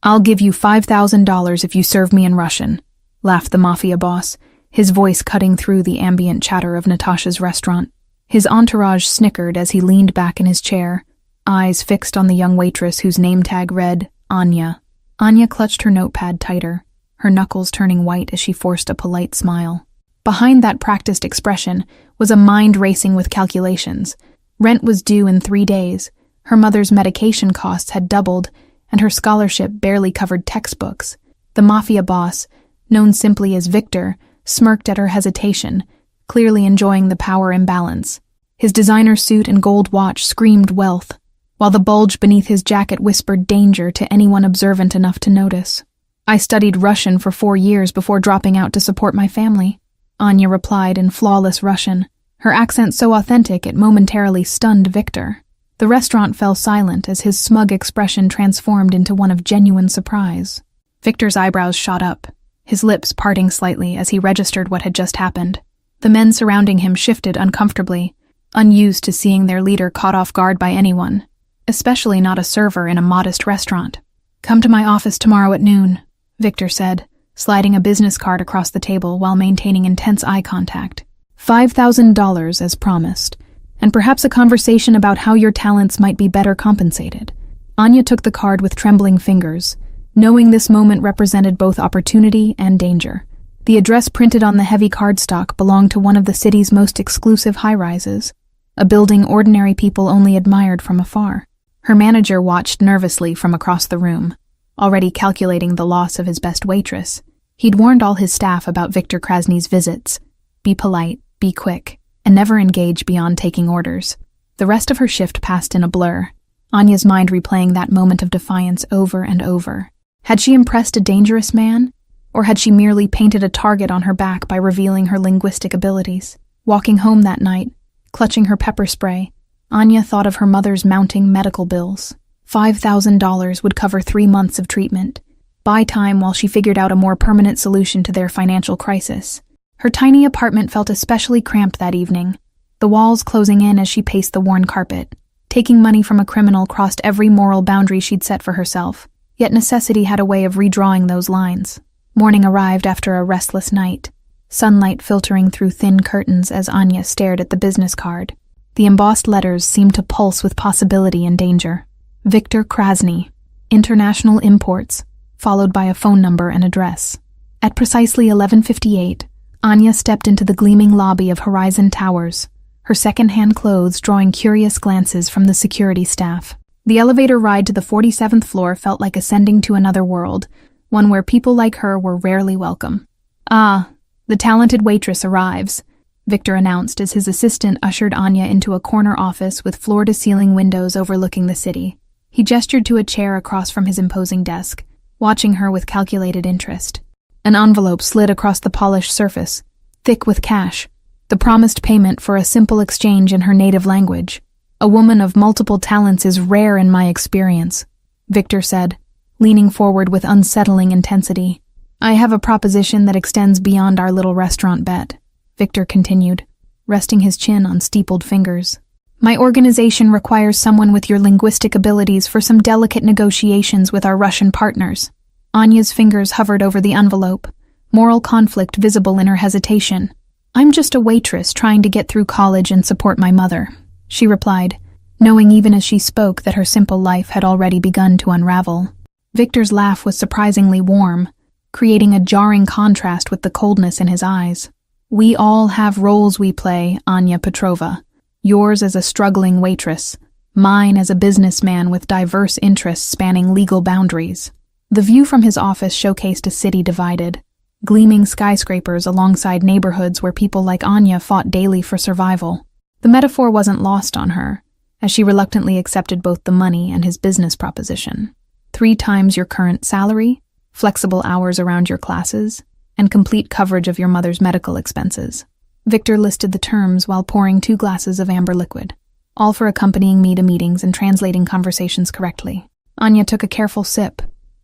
"I'll give you $5,000 if you serve me in Russian," laughed the Mafia boss, his voice cutting through the ambient chatter of Natasha's restaurant. His entourage snickered as he leaned back in his chair, eyes fixed on the young waitress whose name tag read, Anya. Anya clutched her notepad tighter, her knuckles turning white as she forced a polite smile. Behind that practiced expression was a mind racing with calculations. Rent was due in 3 days, her mother's medication costs had doubled, and her scholarship barely covered textbooks. The Mafia boss, known simply as Victor, smirked at her hesitation, clearly enjoying the power imbalance. His designer suit and gold watch screamed wealth, while the bulge beneath his jacket whispered danger to anyone observant enough to notice. "I studied Russian for 4 years before dropping out to support my family," Anya replied in flawless Russian, her accent so authentic it momentarily stunned Victor. The restaurant fell silent as his smug expression transformed into one of genuine surprise. Victor's eyebrows shot up, his lips parting slightly as he registered what had just happened. The men surrounding him shifted uncomfortably, unused to seeing their leader caught off guard by anyone, especially not a server in a modest restaurant. "Come to my office tomorrow at noon," Victor said, sliding a business card across the table while maintaining intense eye contact. $5,000 as promised, and perhaps a conversation about how your talents might be better compensated. Anya took the card with trembling fingers, knowing this moment represented both opportunity and danger. The address printed on the heavy cardstock belonged to one of the city's most exclusive high-rises, a building ordinary people only admired from afar. Her manager watched nervously from across the room, already calculating the loss of his best waitress. He'd warned all his staff about Victor Krasny's visits. Be polite, be quick, and never engage beyond taking orders. The rest of her shift passed in a blur, Anya's mind replaying that moment of defiance over and over. Had she impressed a dangerous man, or had she merely painted a target on her back by revealing her linguistic abilities? Walking home that night, clutching her pepper spray, Anya thought of her mother's mounting medical bills. $5,000 would cover 3 months of treatment, buy time while she figured out a more permanent solution to their financial crisis. Her tiny apartment felt especially cramped that evening, the walls closing in as she paced the worn carpet. Taking money from a criminal crossed every moral boundary she'd set for herself, yet necessity had a way of redrawing those lines. Morning arrived after a restless night, sunlight filtering through thin curtains as Anya stared at the business card. The embossed letters seemed to pulse with possibility and danger. Victor Krasny, International Imports, followed by a phone number and address. At precisely 11:58, Anya stepped into the gleaming lobby of Horizon Towers, her second-hand clothes drawing curious glances from the security staff. The elevator ride to the 47th floor felt like ascending to another world, one where people like her were rarely welcome. "Ah, the talented waitress arrives," Victor announced as his assistant ushered Anya into a corner office with floor-to-ceiling windows overlooking the city. He gestured to a chair across from his imposing desk, watching her with calculated interest. An envelope slid across the polished surface, thick with cash, the promised payment for a simple exchange in her native language. "A woman of multiple talents is rare in my experience," Victor said, leaning forward with unsettling intensity. "I have a proposition that extends beyond our little restaurant bet," Victor continued, resting his chin on steepled fingers. "My organization requires someone with your linguistic abilities for some delicate negotiations with our Russian partners." Anya's fingers hovered over the envelope, moral conflict visible in her hesitation. "I'm just a waitress trying to get through college and support my mother," she replied, knowing even as she spoke that her simple life had already begun to unravel. Victor's laugh was surprisingly warm, creating a jarring contrast with the coldness in his eyes. "We all have roles we play, Anya Petrova. Yours as a struggling waitress, mine as a businessman with diverse interests spanning legal boundaries." The view from his office showcased a city divided, gleaming skyscrapers alongside neighborhoods where people like Anya fought daily for survival. The metaphor wasn't lost on her, as she reluctantly accepted both the money and his business proposition. 3 times your current salary, flexible hours around your classes, and complete coverage of your mother's medical expenses. Victor listed the terms while pouring 2 glasses of amber liquid, all for accompanying me to meetings and translating conversations correctly. Anya took a careful sip,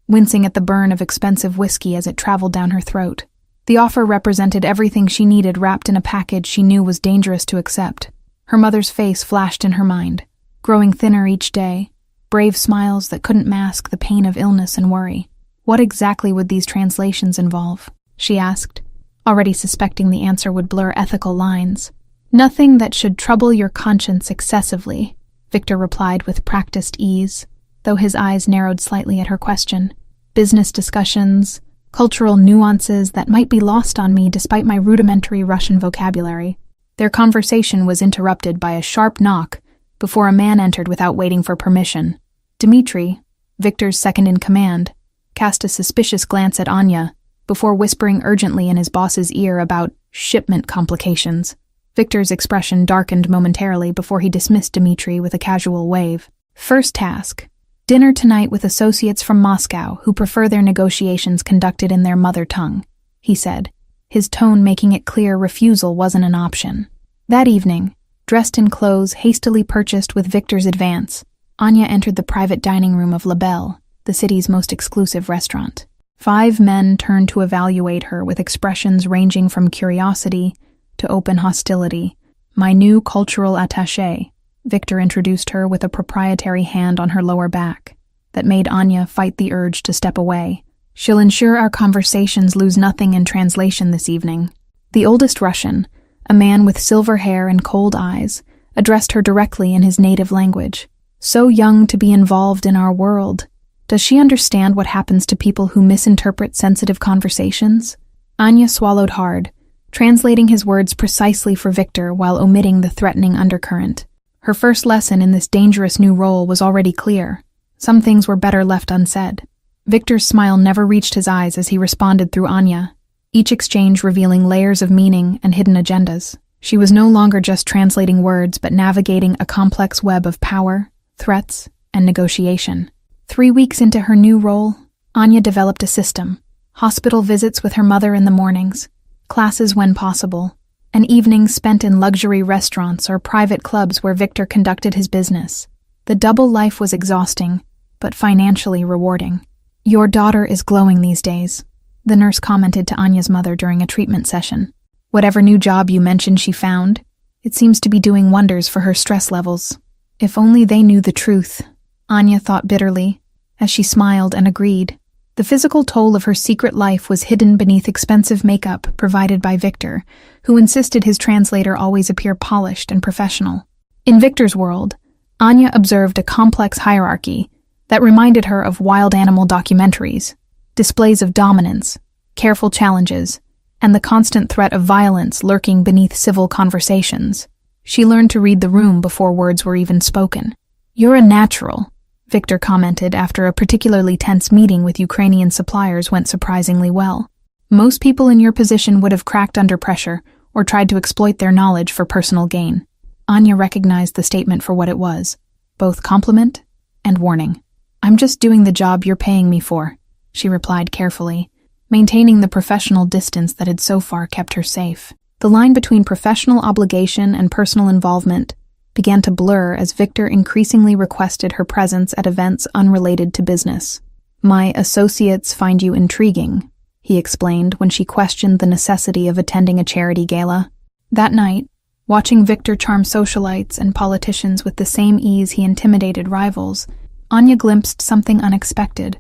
wincing at the burn of expensive whiskey as it traveled down her throat. The offer represented everything she needed wrapped in a package she knew was dangerous to accept. Her mother's face flashed in her mind, growing thinner each day, brave smiles that couldn't mask the pain of illness and worry. What exactly would these translations involve? She asked, already suspecting the answer would blur ethical lines. Nothing that should trouble your conscience excessively, Victor replied with practiced ease, though his eyes narrowed slightly at her question. Business discussions, cultural nuances that might be lost on me despite my rudimentary Russian vocabulary. Their conversation was interrupted by a sharp knock before a man entered without waiting for permission. Dmitri, Victor's second-in-command, cast a suspicious glance at Anya before whispering urgently in his boss's ear about shipment complications. Victor's expression darkened momentarily before he dismissed Dmitri with a casual wave. First task: dinner tonight with associates from Moscow who prefer their negotiations conducted in their mother tongue, he said, his tone making it clear refusal wasn't an option. That evening, dressed in clothes hastily purchased with Victor's advance, Anya entered the private dining room of La Belle, the city's most exclusive restaurant. 5 men turned to evaluate her with expressions ranging from curiosity to open hostility. My new cultural attaché, Victor introduced her with a proprietary hand on her lower back that made Anya fight the urge to step away. She'll ensure our conversations lose nothing in translation this evening. The oldest Russian, a man with silver hair and cold eyes, addressed her directly in his native language. So young to be involved in our world. Does she understand what happens to people who misinterpret sensitive conversations? Anya swallowed hard, translating his words precisely for Victor while omitting the threatening undercurrent. Her first lesson in this dangerous new role was already clear. Some things were better left unsaid. Victor's smile never reached his eyes as he responded through Anya, each exchange revealing layers of meaning and hidden agendas. She was no longer just translating words, but navigating a complex web of power, threats, and negotiation. 3 weeks into her new role, Anya developed a system: hospital visits with her mother in the mornings, classes when possible, and evenings spent in luxury restaurants or private clubs where Victor conducted his business. The double life was exhausting, but financially rewarding. Your daughter is glowing these days, the nurse commented to Anya's mother during a treatment session. Whatever new job you mentioned she found, it seems to be doing wonders for her stress levels. If only they knew the truth, Anya thought bitterly, as she smiled and agreed. The physical toll of her secret life was hidden beneath expensive makeup provided by Victor, who insisted his translator always appear polished and professional. In Victor's world, Anya observed a complex hierarchy that reminded her of wild animal documentaries, displays of dominance, careful challenges, and the constant threat of violence lurking beneath civil conversations. She learned to read the room before words were even spoken. You're a natural, Victor commented after a particularly tense meeting with Ukrainian suppliers went surprisingly well. Most people in your position would have cracked under pressure or tried to exploit their knowledge for personal gain. Anya recognized the statement for what it was, both compliment and warning. I'm just doing the job you're paying me for, she replied carefully, maintaining the professional distance that had so far kept her safe. The line between professional obligation and personal involvement began to blur as Victor increasingly requested her presence at events unrelated to business. My associates find you intriguing, he explained when she questioned the necessity of attending a charity gala. That night, watching Victor charm socialites and politicians with the same ease he intimidated rivals, Anya glimpsed something unexpected.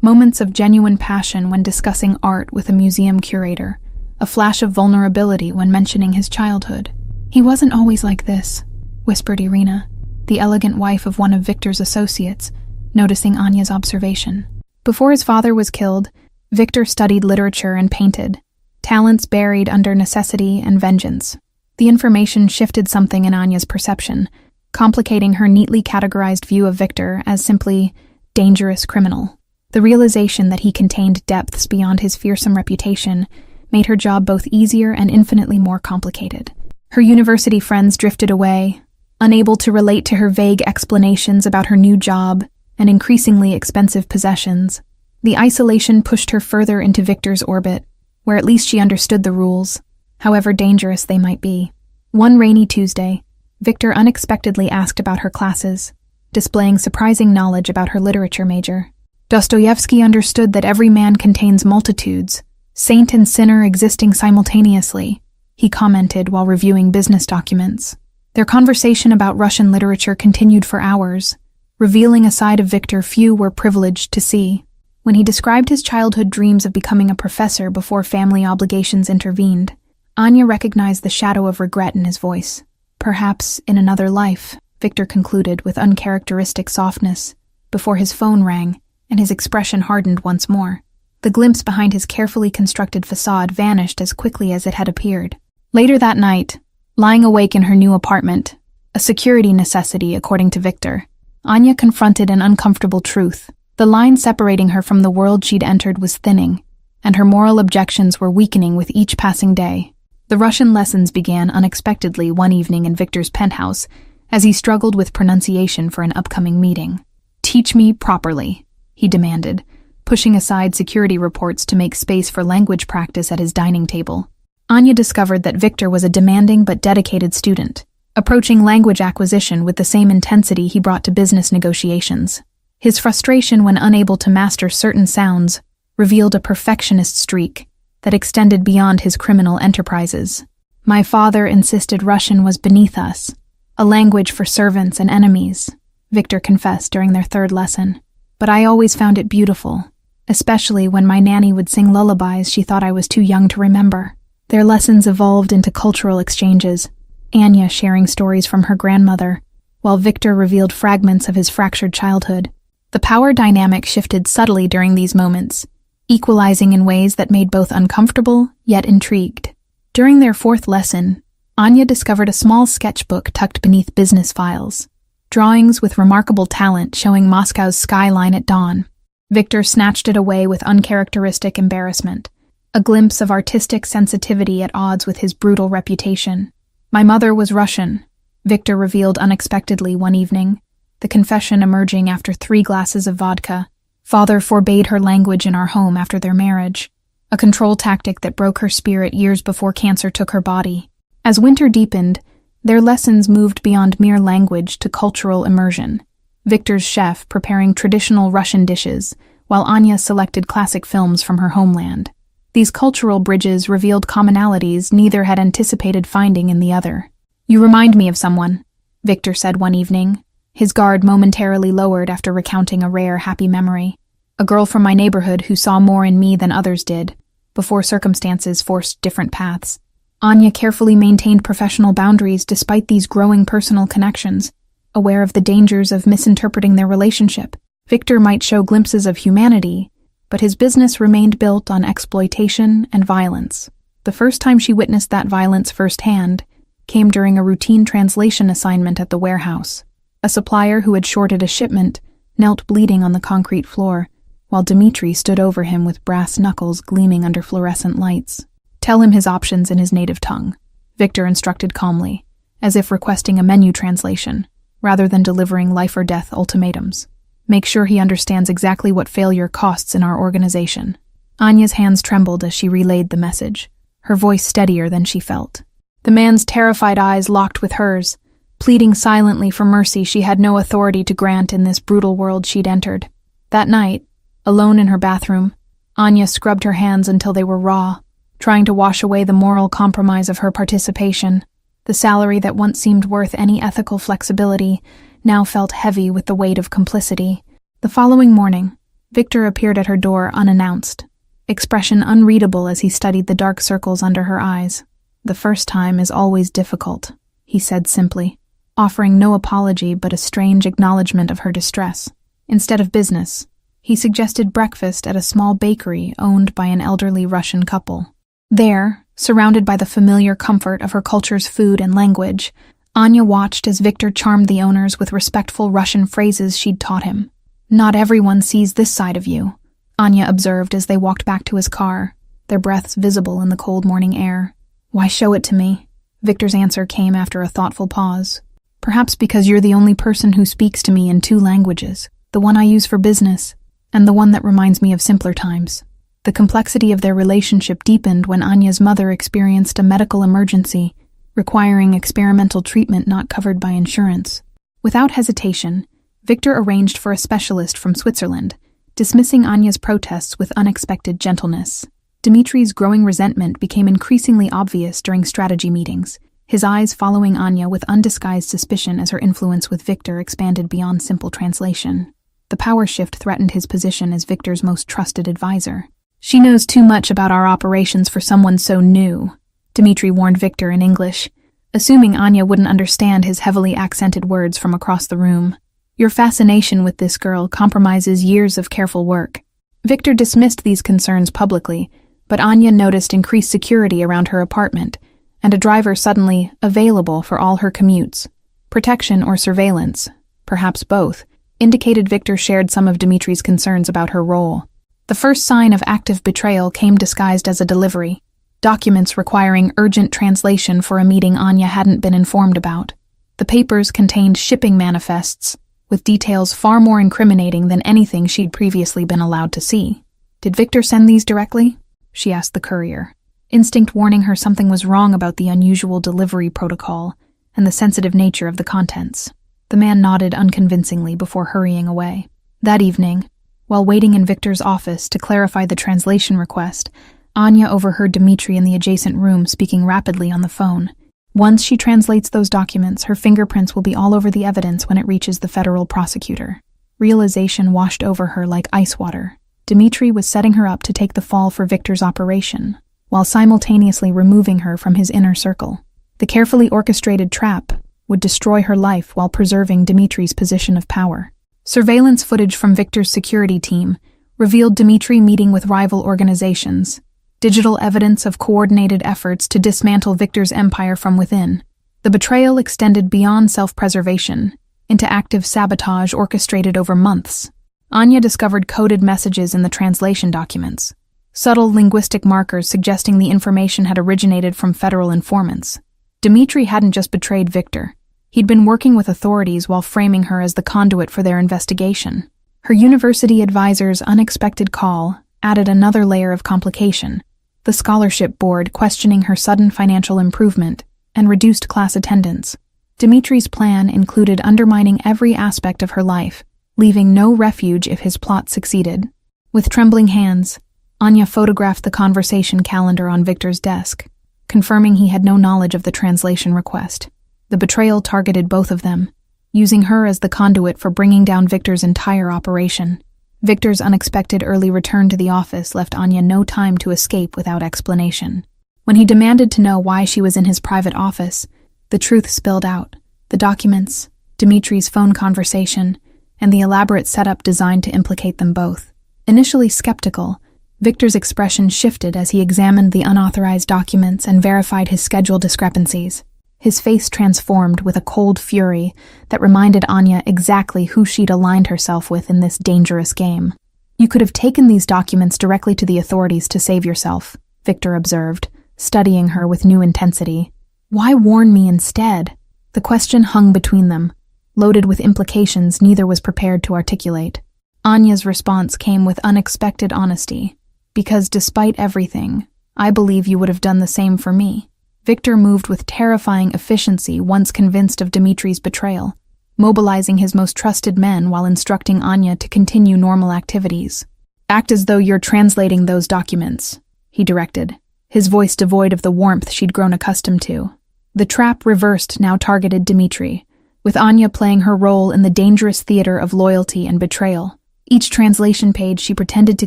Moments of genuine passion when discussing art with a museum curator, a flash of vulnerability when mentioning his childhood. He wasn't always like this, whispered Irina, the elegant wife of one of Victor's associates, noticing Anya's observation. Before his father was killed, Victor studied literature and painted, talents buried under necessity and vengeance. The information shifted something in Anya's perception, complicating her neatly categorized view of Victor as simply dangerous criminal. The realization that he contained depths beyond his fearsome reputation made her job both easier and infinitely more complicated. Her university friends drifted away, unable to relate to her vague explanations about her new job and increasingly expensive possessions. The isolation pushed her further into Victor's orbit, where at least she understood the rules, however dangerous they might be. One rainy Tuesday, Victor unexpectedly asked about her classes, displaying surprising knowledge about her literature major. Dostoevsky understood that every man contains multitudes, saint and sinner existing simultaneously, he commented while reviewing business documents. Their conversation about Russian literature continued for hours, revealing a side of Victor few were privileged to see. When he described his childhood dreams of becoming a professor before family obligations intervened, Anya recognized the shadow of regret in his voice. Perhaps in another life, Victor concluded with uncharacteristic softness, before his phone rang and his expression hardened once more. The glimpse behind his carefully constructed facade vanished as quickly as it had appeared. Later that night, lying awake in her new apartment, a security necessity according to Victor, Anya confronted an uncomfortable truth. The line separating her from the world she'd entered was thinning, and her moral objections were weakening with each passing day. The Russian lessons began unexpectedly one evening in Victor's penthouse as he struggled with pronunciation for an upcoming meeting. "Teach me properly," he demanded, pushing aside security reports to make space for language practice at his dining table. Anya discovered that Victor was a demanding but dedicated student, approaching language acquisition with the same intensity he brought to business negotiations. His frustration when unable to master certain sounds revealed a perfectionist streak that extended beyond his criminal enterprises. "My father insisted Russian was beneath us, a language for servants and enemies," Victor confessed during their third lesson. "But I always found it beautiful, especially when my nanny would sing lullabies she thought I was too young to remember." Their lessons evolved into cultural exchanges, Anya sharing stories from her grandmother, while Victor revealed fragments of his fractured childhood. The power dynamic shifted subtly during these moments, equalizing in ways that made both uncomfortable yet intrigued. During their fourth lesson, Anya discovered a small sketchbook tucked beneath business files, drawings with remarkable talent showing Moscow's skyline at dawn. Victor snatched it away with uncharacteristic embarrassment, a glimpse of artistic sensitivity at odds with his brutal reputation. "My mother was Russian," Victor revealed unexpectedly one evening, the confession emerging after 3 glasses of vodka. "Father forbade her language in our home after their marriage, a control tactic that broke her spirit years before cancer took her body." As winter deepened, their lessons moved beyond mere language to cultural immersion. Victor's chef preparing traditional Russian dishes, while Anya selected classic films from her homeland. These cultural bridges revealed commonalities neither had anticipated finding in the other. "You remind me of someone," Victor said one evening, his guard momentarily lowered after recounting a rare, happy memory. "A girl from my neighborhood who saw more in me than others did, before circumstances forced different paths." Anya carefully maintained professional boundaries despite these growing personal connections, aware of the dangers of misinterpreting their relationship. Victor might show glimpses of humanity, but his business remained built on exploitation and violence. The first time she witnessed that violence firsthand came during a routine translation assignment at the warehouse. A supplier who had shorted a shipment knelt bleeding on the concrete floor, while Dmitri stood over him with brass knuckles gleaming under fluorescent lights. "Tell him his options in his native tongue," Victor instructed calmly, as if requesting a menu translation, rather than delivering life-or-death ultimatums. "Make sure he understands exactly what failure costs in our organization." Anya's hands trembled as she relayed the message, her voice steadier than she felt. The man's terrified eyes locked with hers, pleading silently for mercy she had no authority to grant in this brutal world she'd entered. That night, alone in her bathroom, Anya scrubbed her hands until they were raw, trying to wash away the moral compromise of her participation. The salary that once seemed worth any ethical flexibility now felt heavy with the weight of complicity. The following morning, Victor appeared at her door unannounced, expression unreadable as he studied the dark circles under her eyes. "The first time is always difficult," he said simply, offering no apology but a strange acknowledgement of her distress. Instead of business, he suggested breakfast at a small bakery owned by an elderly Russian couple. There, surrounded by the familiar comfort of her culture's food and language, Anya watched as Victor charmed the owners with respectful Russian phrases she'd taught him. "Not everyone sees this side of you," Anya observed as they walked back to his car, their breaths visible in the cold morning air. "Why show it to me?" Victor's answer came after a thoughtful pause. "Perhaps because you're the only person who speaks to me in 2 languages, the one I use for business, and the one that reminds me of simpler times." The complexity of their relationship deepened when Anya's mother experienced a medical emergency, requiring experimental treatment not covered by insurance. Without hesitation, Victor arranged for a specialist from Switzerland, dismissing Anya's protests with unexpected gentleness. Dmitri's growing resentment became increasingly obvious during strategy meetings, his eyes following Anya with undisguised suspicion as her influence with Victor expanded beyond simple translation. The power shift threatened his position as Victor's most trusted advisor. "She knows too much about our operations for someone so new," Dmitri warned Victor in English, assuming Anya wouldn't understand his heavily accented words from across the room. "Your fascination with this girl compromises years of careful work." Victor dismissed these concerns publicly, but Anya noticed increased security around her apartment, and a driver suddenly available for all her commutes. Protection or surveillance, perhaps both, indicated Victor shared some of Dmitri's concerns about her role. The first sign of active betrayal came disguised as a delivery. Documents requiring urgent translation for a meeting Anya hadn't been informed about. The papers contained shipping manifests, with details far more incriminating than anything she'd previously been allowed to see. "Did Victor send these directly?" she asked the courier, instinct warning her something was wrong about the unusual delivery protocol and the sensitive nature of the contents. The man nodded unconvincingly before hurrying away. That evening, while waiting in Victor's office to clarify the translation request, Anya overheard Dmitri in the adjacent room speaking rapidly on the phone. Once she translates those documents, her fingerprints will be all over the evidence when it reaches the federal prosecutor. Realization washed over her like ice water. Dmitri was setting her up to take the fall for Victor's operation, while simultaneously removing her from his inner circle. The carefully orchestrated trap would destroy her life while preserving Dmitri's position of power. Surveillance footage from Victor's security team revealed Dmitri meeting with rival organizations, digital evidence of coordinated efforts to dismantle Victor's empire from within. The betrayal extended beyond self-preservation into active sabotage orchestrated over months. Anya discovered coded messages in the translation documents, subtle linguistic markers suggesting the information had originated from federal informants. Dmitri hadn't just betrayed Victor. He'd been working with authorities while framing her as the conduit for their investigation. Her university advisor's unexpected call added another layer of complication. The scholarship board questioning her sudden financial improvement and reduced class attendance. Dmitri's plan included undermining every aspect of her life, leaving no refuge if his plot succeeded. With trembling hands, Anya photographed the conversation calendar on Victor's desk, confirming he had no knowledge of the translation request. The betrayal targeted both of them, using her as the conduit for bringing down Victor's entire operation. Victor's unexpected early return to the office left Anya no time to escape without explanation. When he demanded to know why she was in his private office, the truth spilled out. The documents, Dmitri's phone conversation, and the elaborate setup designed to implicate them both. Initially skeptical, Victor's expression shifted as he examined the unauthorized documents and verified his schedule discrepancies. His face transformed with a cold fury that reminded Anya exactly who she'd aligned herself with in this dangerous game. "You could have taken these documents directly to the authorities to save yourself," Victor observed, studying her with new intensity. "Why warn me instead?" The question hung between them, loaded with implications neither was prepared to articulate. Anya's response came with unexpected honesty. "Because despite everything, I believe you would have done the same for me." Victor moved with terrifying efficiency once convinced of Dmitri's betrayal, mobilizing his most trusted men while instructing Anya to continue normal activities. "Act as though you're translating those documents," he directed, his voice devoid of the warmth she'd grown accustomed to. The trap reversed now targeted Dmitri, with Anya playing her role in the dangerous theater of loyalty and betrayal. Each translation page she pretended to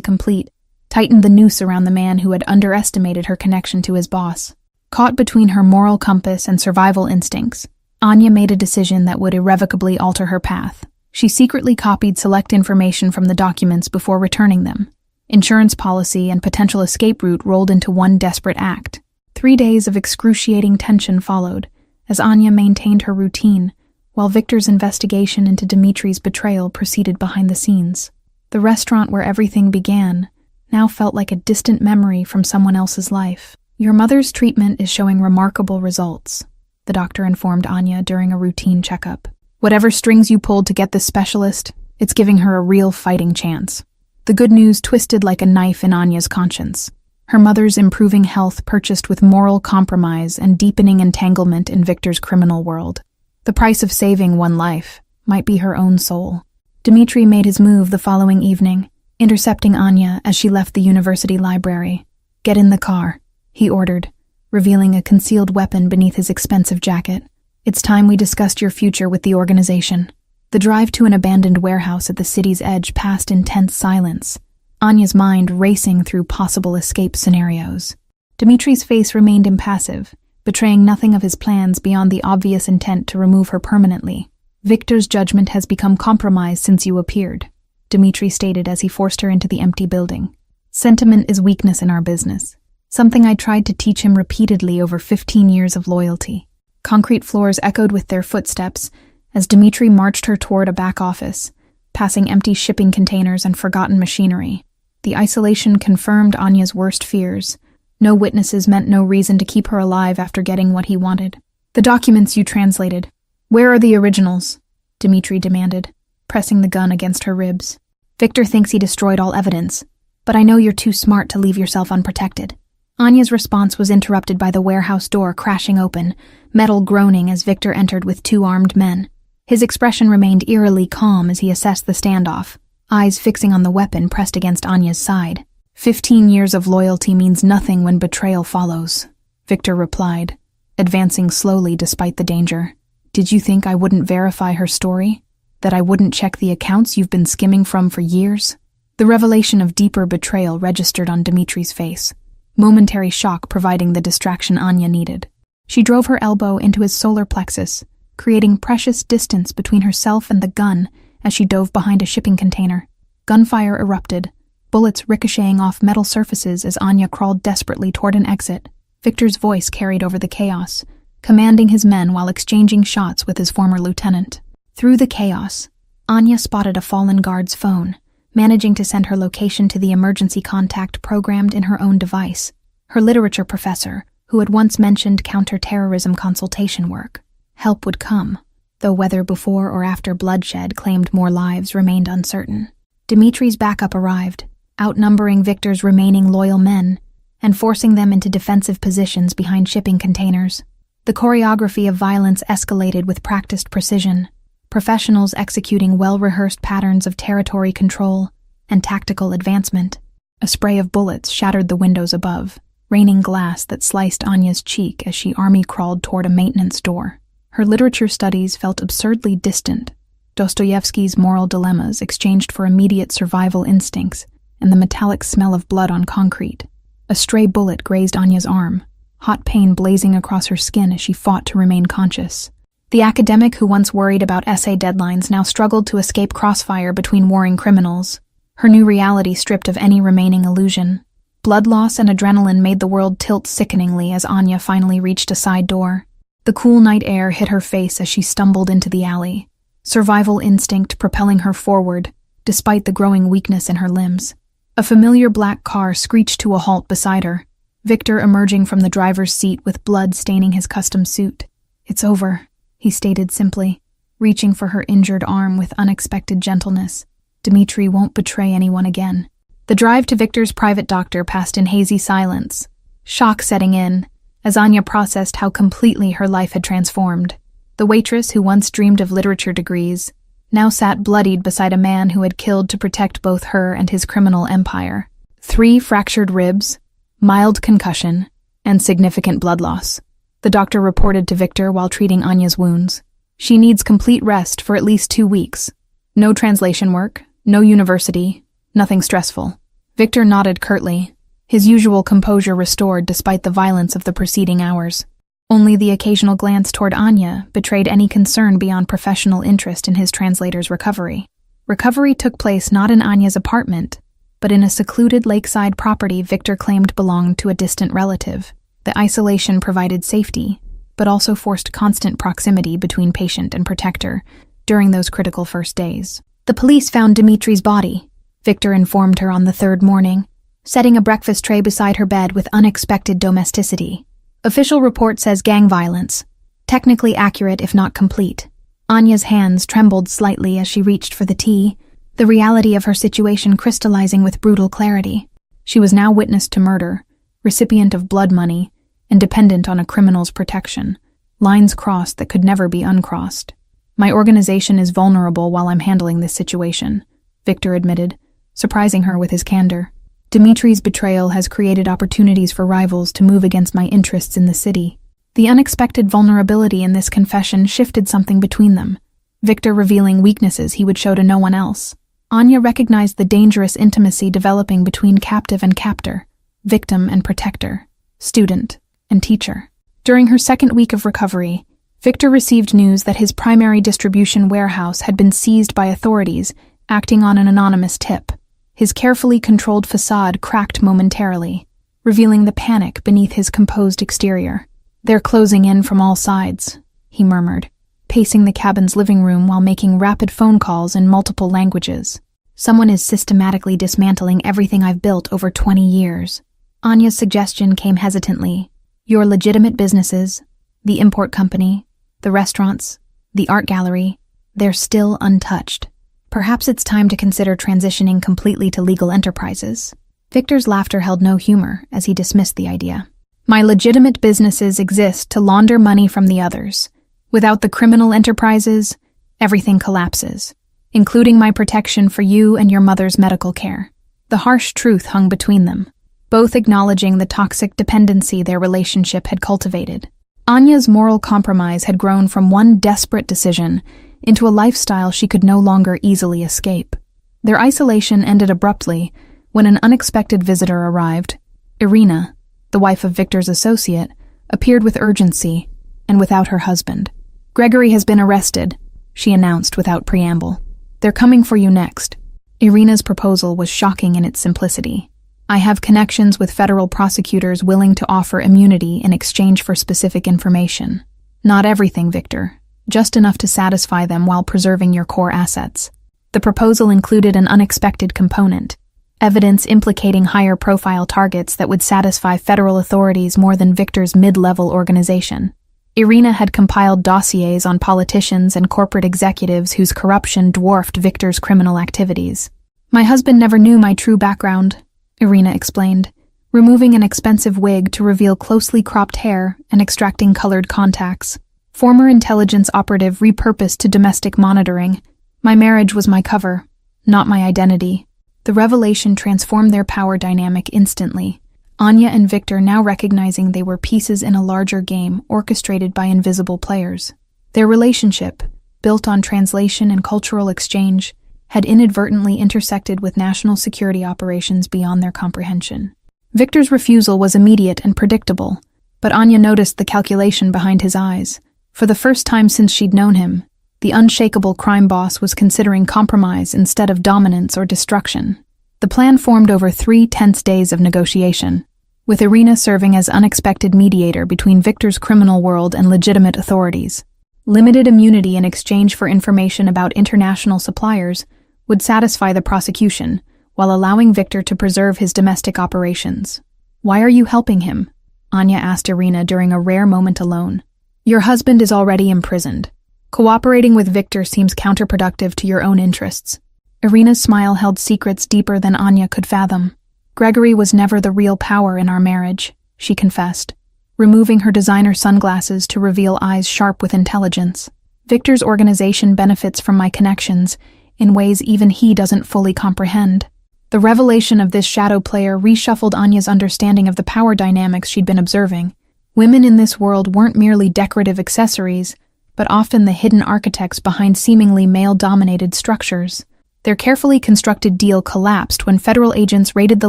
complete tightened the noose around the man who had underestimated her connection to his boss. Caught between her moral compass and survival instincts, Anya made a decision that would irrevocably alter her path. She secretly copied select information from the documents before returning them. Insurance policy and potential escape route rolled into one desperate act. 3 days of excruciating tension followed, as Anya maintained her routine, while Victor's investigation into Dmitri's betrayal proceeded behind the scenes. The restaurant where everything began now felt like a distant memory from someone else's life. "Your mother's treatment is showing remarkable results," the doctor informed Anya during a routine checkup. "Whatever strings you pulled to get this specialist, it's giving her a real fighting chance." The good news twisted like a knife in Anya's conscience. Her mother's improving health purchased with moral compromise and deepening entanglement in Victor's criminal world. The price of saving one life might be her own soul. Dmitri made his move the following evening, intercepting Anya as she left the university library. "Get in the car," he ordered, revealing a concealed weapon beneath his expensive jacket. "It's time we discussed your future with the organization." The drive to an abandoned warehouse at the city's edge passed in tense silence, Anya's mind racing through possible escape scenarios. Dimitri's face remained impassive, betraying nothing of his plans beyond the obvious intent to remove her permanently. "Victor's judgment has become compromised since you appeared," Dimitri stated as he forced her into the empty building. "Sentiment is weakness in our business, something I tried to teach him repeatedly over 15 years of loyalty." Concrete floors echoed with their footsteps as Dimitri marched her toward a back office, passing empty shipping containers and forgotten machinery. The isolation confirmed Anya's worst fears. No witnesses meant no reason to keep her alive after getting what he wanted. "The documents you translated. Where are the originals?" Dimitri demanded, pressing the gun against her ribs. "Victor thinks he destroyed all evidence, but I know you're too smart to leave yourself unprotected." Anya's response was interrupted by the warehouse door crashing open, metal groaning as Victor entered with 2 armed men. His expression remained eerily calm as he assessed the standoff, eyes fixing on the weapon pressed against Anya's side. 15 years of loyalty means nothing when betrayal follows," Victor replied, advancing slowly despite the danger. "Did you think I wouldn't verify her story? That I wouldn't check the accounts you've been skimming from for years?" The revelation of deeper betrayal registered on Dimitri's face, momentary shock providing the distraction Anya needed. She drove her elbow into his solar plexus, creating precious distance between herself and the gun as she dove behind a shipping container. Gunfire erupted, bullets ricocheting off metal surfaces as Anya crawled desperately toward an exit. Victor's voice carried over the chaos, commanding his men while exchanging shots with his former lieutenant. Through the chaos, Anya spotted a fallen guard's phone, managing to send her location to the emergency contact programmed in her own device, her literature professor, who had once mentioned counter-terrorism consultation work. Help would come, though whether before or after bloodshed claimed more lives remained uncertain. Dimitri's backup arrived, outnumbering Victor's remaining loyal men and forcing them into defensive positions behind shipping containers. The choreography of violence escalated with practiced precision, professionals executing well-rehearsed patterns of territory control and tactical advancement. A spray of bullets shattered the windows above, raining glass that sliced Anya's cheek as she army-crawled toward a maintenance door. Her literature studies felt absurdly distant, Dostoevsky's moral dilemmas exchanged for immediate survival instincts and the metallic smell of blood on concrete. A stray bullet grazed Anya's arm, hot pain blazing across her skin as she fought to remain conscious. The academic who once worried about essay deadlines now struggled to escape crossfire between warring criminals, her new reality stripped of any remaining illusion. Blood loss and adrenaline made the world tilt sickeningly as Anya finally reached a side door. The cool night air hit her face as she stumbled into the alley, survival instinct propelling her forward, despite the growing weakness in her limbs. A familiar black car screeched to a halt beside her, Victor emerging from the driver's seat with blood staining his custom suit. "It's over," he stated simply, reaching for her injured arm with unexpected gentleness. "Dimitri won't betray anyone again." The drive to Victor's private doctor passed in hazy silence, shock setting in as Anya processed how completely her life had transformed. The waitress who once dreamed of literature degrees now sat bloodied beside a man who had killed to protect both her and his criminal empire. 3 fractured ribs, mild concussion, and significant blood loss, the doctor reported to Victor while treating Anya's wounds. "She needs complete rest for at least 2 weeks. No translation work, no university, nothing stressful." Victor nodded curtly, his usual composure restored despite the violence of the preceding hours. Only the occasional glance toward Anya betrayed any concern beyond professional interest in his translator's recovery. Recovery took place not in Anya's apartment, but in a secluded lakeside property Victor claimed belonged to a distant relative. The isolation provided safety, but also forced constant proximity between patient and protector during those critical first days. "The police found Dimitri's body," Victor informed her on the 3rd morning, setting a breakfast tray beside her bed with unexpected domesticity. "Official report says gang violence. Technically accurate if not complete." Anya's hands trembled slightly as she reached for the tea, the reality of her situation crystallizing with brutal clarity. She was now witness to murder, recipient of blood money, and dependent on a criminal's protection. Lines crossed that could never be uncrossed. "My organization is vulnerable while I'm handling this situation," Victor admitted, surprising her with his candor. Dimitri's betrayal has created opportunities for rivals to move against my interests in the city. The unexpected vulnerability in this confession shifted something between them, Victor revealing weaknesses he would show to no one else. Anya recognized the dangerous intimacy developing between captive and captor, victim and protector, student and teacher. During her second week of recovery, Victor received news that his primary distribution warehouse had been seized by authorities, acting on an anonymous tip. His carefully controlled facade cracked momentarily, revealing the panic beneath his composed exterior. "They're closing in from all sides," he murmured, pacing the cabin's living room while making rapid phone calls in multiple languages. "Someone is systematically dismantling everything I've built over 20 years. Anya's suggestion came hesitantly. "Your legitimate businesses, the import company, the restaurants, the art gallery, they're still untouched. Perhaps it's time to consider transitioning completely to legal enterprises." Victor's laughter held no humor as he dismissed the idea. "My legitimate businesses exist to launder money from the others. Without the criminal enterprises, everything collapses, including my protection for you and your mother's medical care." The harsh truth hung between them, both acknowledging the toxic dependency their relationship had cultivated. Anya's moral compromise had grown from one desperate decision into a lifestyle she could no longer easily escape. Their isolation ended abruptly when an unexpected visitor arrived. Irina, the wife of Victor's associate, appeared with urgency and without her husband. "Gregory has been arrested," she announced without preamble. "They're coming for you next." Irina's proposal was shocking in its simplicity. "I have connections with federal prosecutors willing to offer immunity in exchange for specific information. Not everything, Victor, just enough to satisfy them while preserving your core assets." The proposal included an unexpected component, evidence implicating higher-profile targets that would satisfy federal authorities more than Victor's mid-level organization. Irina had compiled dossiers on politicians and corporate executives whose corruption dwarfed Victor's criminal activities. "My husband never knew my true background," Irina explained, removing an expensive wig to reveal closely cropped hair and extracting colored contacts. "Former intelligence operative repurposed to domestic monitoring. My marriage was my cover, not my identity." The revelation transformed their power dynamic instantly, Anya and Victor now recognizing they were pieces in a larger game orchestrated by invisible players. Their relationship, built on translation and cultural exchange, had inadvertently intersected with national security operations beyond their comprehension. Victor's refusal was immediate and predictable, but Anya noticed the calculation behind his eyes. For the first time since she'd known him, the unshakable crime boss was considering compromise instead of dominance or destruction. The plan formed over 3 tense days of negotiation, with Irina serving as unexpected mediator between Victor's criminal world and legitimate authorities. Limited immunity in exchange for information about international suppliers would satisfy the prosecution, while allowing Victor to preserve his domestic operations. "Why are you helping him?" Anya asked Irina during a rare moment alone. "Your husband is already imprisoned. Cooperating with Victor seems counterproductive to your own interests." Irina's smile held secrets deeper than Anya could fathom. "Gregory was never the real power in our marriage," she confessed, removing her designer sunglasses to reveal eyes sharp with intelligence. "Victor's organization benefits from my connections in ways even he doesn't fully comprehend." The revelation of this shadow player reshuffled Anya's understanding of the power dynamics she'd been observing. Women in this world weren't merely decorative accessories, but often the hidden architects behind seemingly male-dominated structures. Their carefully constructed deal collapsed when federal agents raided the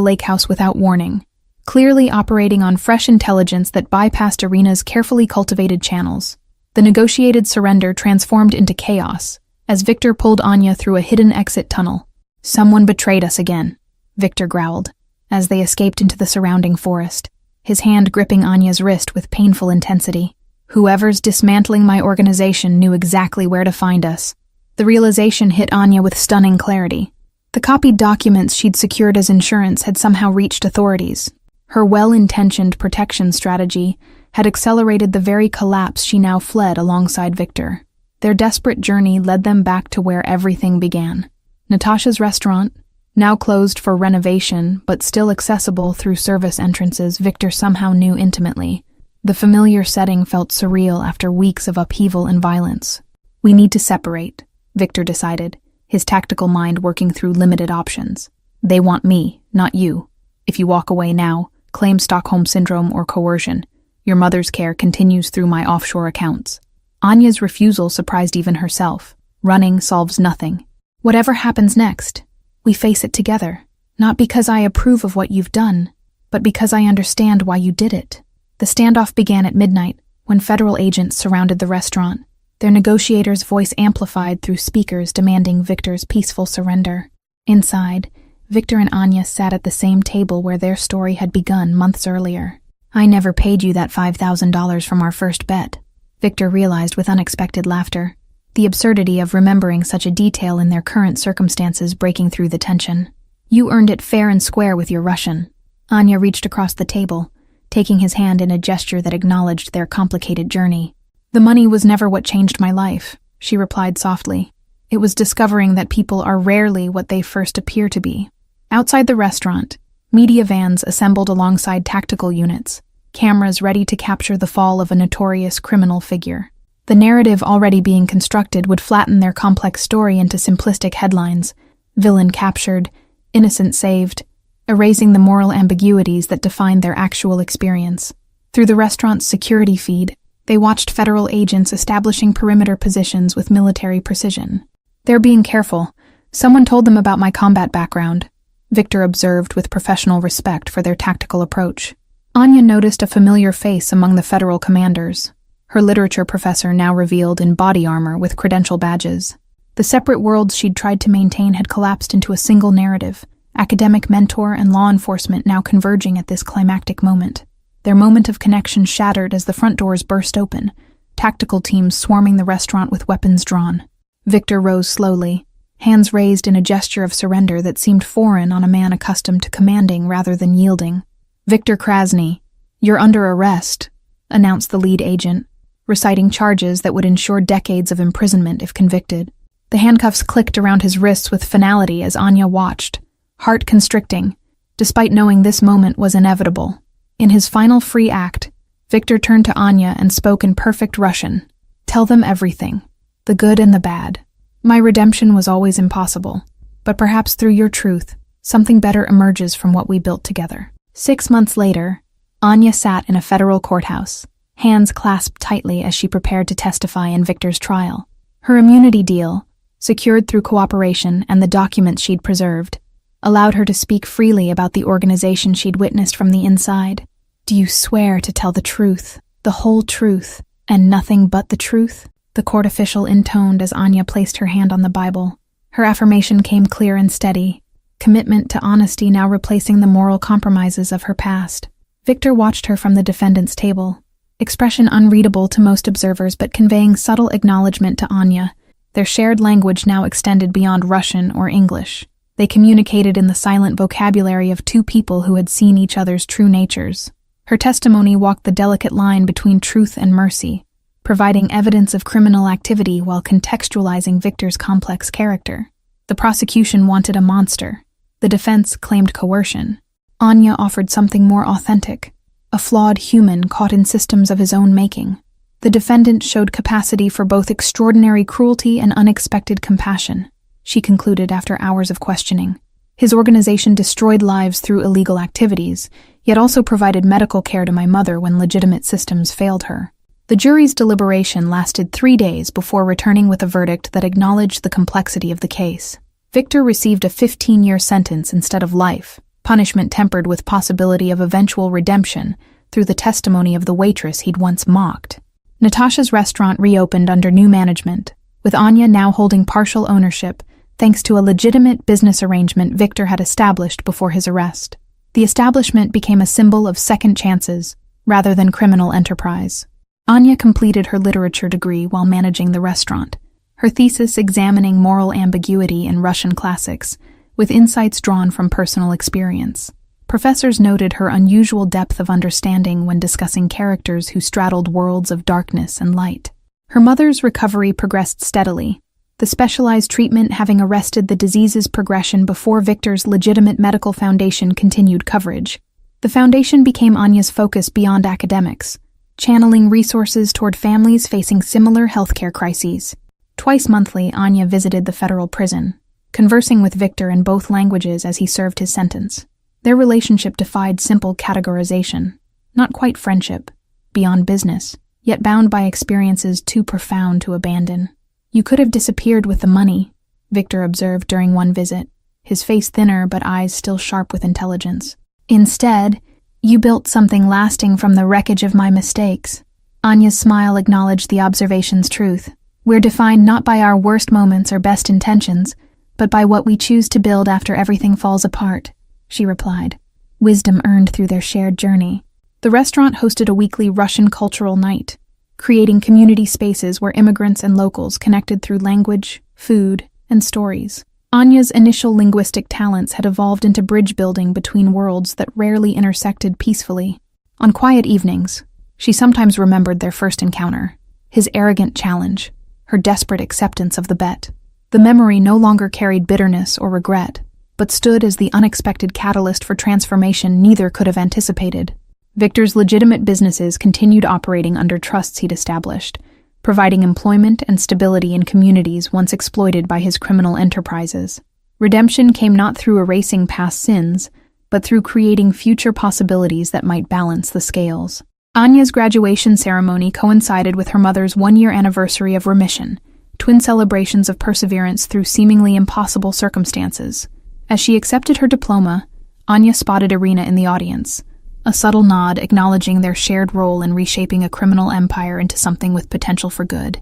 lake house without warning, clearly operating on fresh intelligence that bypassed Irina's carefully cultivated channels. The negotiated surrender transformed into chaos as Victor pulled Anya through a hidden exit tunnel. "Someone betrayed us again," Victor growled, as they escaped into the surrounding forest, his hand gripping Anya's wrist with painful intensity. "Whoever's dismantling my organization knew exactly where to find us." The realization hit Anya with stunning clarity. The copied documents she'd secured as insurance had somehow reached authorities. Her well-intentioned protection strategy had accelerated the very collapse she now fled alongside Victor. Their desperate journey led them back to where everything began. Natasha's restaurant, now closed for renovation but still accessible through service entrances Victor somehow knew intimately. The familiar setting felt surreal after weeks of upheaval and violence. "We need to separate," Victor decided, his tactical mind working through limited options. "They want me, not you. If you walk away now, claim Stockholm Syndrome or coercion. Your mother's care continues through my offshore accounts." Anya's refusal surprised even herself. Running solves nothing. "Whatever happens next, we face it together. Not because I approve of what you've done, but because I understand why you did it." The standoff began at midnight, when federal agents surrounded the restaurant, their negotiator's voice amplified through speakers demanding Victor's peaceful surrender. Inside, Victor and Anya sat at the same table where their story had begun months earlier. "I never paid you that $5,000 from our first bet," Victor realized with unexpected laughter, the absurdity of remembering such a detail in their current circumstances breaking through the tension. "You earned it fair and square with your Russian." Anya reached across the table, taking his hand in a gesture that acknowledged their complicated journey. "The money was never what changed my life," she replied softly. "It was discovering that people are rarely what they first appear to be." Outside the restaurant, media vans assembled alongside tactical units, cameras ready to capture the fall of a notorious criminal figure. The narrative already being constructed would flatten their complex story into simplistic headlines: "Villain captured," "Innocent saved," erasing the moral ambiguities that defined their actual experience. Through the restaurant's security feed, they watched federal agents establishing perimeter positions with military precision. "They're being careful. Someone told them about my combat background," Victor observed with professional respect for their tactical approach. Anya noticed a familiar face among the federal commanders, her literature professor now revealed in body armor with credential badges. The separate worlds she'd tried to maintain had collapsed into a single narrative, academic mentor and law enforcement now converging at this climactic moment. Their moment of connection shattered as the front doors burst open, tactical teams swarming the restaurant with weapons drawn. Victor rose slowly, hands raised in a gesture of surrender that seemed foreign on a man accustomed to commanding rather than yielding. "Victor Krasny, you're under arrest," announced the lead agent, reciting charges that would ensure decades of imprisonment if convicted. The handcuffs clicked around his wrists with finality as Anya watched, heart constricting, despite knowing this moment was inevitable. In his final free act, Victor turned to Anya and spoke in perfect Russian. "Tell them everything, the good and the bad. My redemption was always impossible, but perhaps through your truth, something better emerges from what we built together." 6 months later, Anya sat in a federal courthouse, hands clasped tightly as she prepared to testify in Victor's trial. Her immunity deal, secured through cooperation and the documents she'd preserved, allowed her to speak freely about the organization she'd witnessed from the inside. "Do you swear to tell the truth, the whole truth, and nothing but the truth?" the court official intoned as Anya placed her hand on the Bible. Her affirmation came clear and steady, commitment to honesty now replacing the moral compromises of her past. Victor watched her from the defendant's table, expression unreadable to most observers but conveying subtle acknowledgement to Anya. Their shared language now extended beyond Russian or English. They communicated in the silent vocabulary of two people who had seen each other's true natures. Her testimony walked the delicate line between truth and mercy, providing evidence of criminal activity while contextualizing Victor's complex character. The prosecution wanted a monster. The defense claimed coercion. Anya offered something more authentic, a flawed human caught in systems of his own making. The defendant showed capacity for both extraordinary cruelty and unexpected compassion, she concluded after hours of questioning. His organization destroyed lives through illegal activities, yet also provided medical care to my mother when legitimate systems failed her. The jury's deliberation lasted 3 days before returning with a verdict that acknowledged the complexity of the case. Victor received a 15-year sentence instead of life, punishment tempered with possibility of eventual redemption through the testimony of the waitress he'd once mocked. Natasha's restaurant reopened under new management, with Anya now holding partial ownership thanks to a legitimate business arrangement Victor had established before his arrest. The establishment became a symbol of second chances rather than criminal enterprise. Anya completed her literature degree while managing the restaurant, her thesis examining moral ambiguity in Russian classics, with insights drawn from personal experience. Professors noted her unusual depth of understanding when discussing characters who straddled worlds of darkness and light. Her mother's recovery progressed steadily, the specialized treatment having arrested the disease's progression before Victor's legitimate medical foundation continued coverage. The foundation became Anya's focus beyond academics, channeling resources toward families facing similar healthcare crises. Twice monthly, Anya visited the federal prison, conversing with Victor in both languages as he served his sentence. Their relationship defied simple categorization. Not quite friendship, beyond business, yet bound by experiences too profound to abandon. "You could have disappeared with the money," Victor observed during one visit, his face thinner but eyes still sharp with intelligence. "Instead, you built something lasting from the wreckage of my mistakes." Anya's smile acknowledged the observation's truth. "We're defined not by our worst moments or best intentions, but by what we choose to build after everything falls apart," she replied, wisdom earned through their shared journey. The restaurant hosted a weekly Russian cultural night, creating community spaces where immigrants and locals connected through language, food, and stories. Anya's initial linguistic talents had evolved into bridge building between worlds that rarely intersected peacefully. On quiet evenings, she sometimes remembered their first encounter, his arrogant challenge, her desperate acceptance of the bet. The memory no longer carried bitterness or regret, but stood as the unexpected catalyst for transformation neither could have anticipated. Victor's legitimate businesses continued operating under trusts he'd established, providing employment and stability in communities once exploited by his criminal enterprises. Redemption came not through erasing past sins, but through creating future possibilities that might balance the scales. Anya's graduation ceremony coincided with her mother's one-year anniversary of remission, twin celebrations of perseverance through seemingly impossible circumstances. As she accepted her diploma, Anya spotted Irina in the audience, a subtle nod acknowledging their shared role in reshaping a criminal empire into something with potential for good.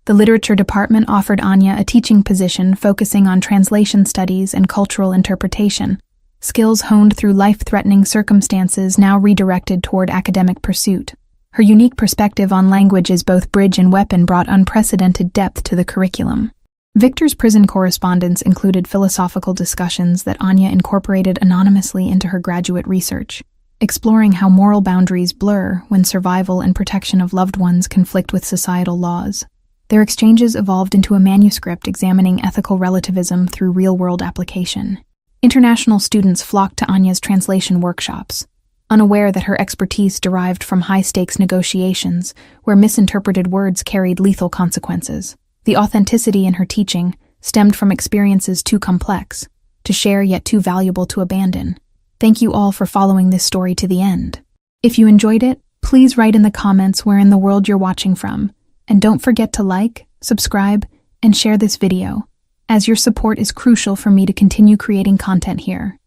The literature department offered Anya a teaching position focusing on translation studies and cultural interpretation, skills honed through life-threatening circumstances now redirected toward academic pursuit. Her unique perspective on language as both bridge and weapon brought unprecedented depth to the curriculum. Victor's prison correspondence included philosophical discussions that Anya incorporated anonymously into her graduate research, exploring how moral boundaries blur when survival and protection of loved ones conflict with societal laws. Their exchanges evolved into a manuscript examining ethical relativism through real-world application. International students flocked to Anya's translation workshops, unaware that her expertise derived from high-stakes negotiations where misinterpreted words carried lethal consequences. The authenticity in her teaching stemmed from experiences too complex to share yet too valuable to abandon. Thank you all for following this story to the end. If you enjoyed it, please write in the comments where in the world you're watching from, and don't forget to like, subscribe, and share this video, as your support is crucial for me to continue creating content here.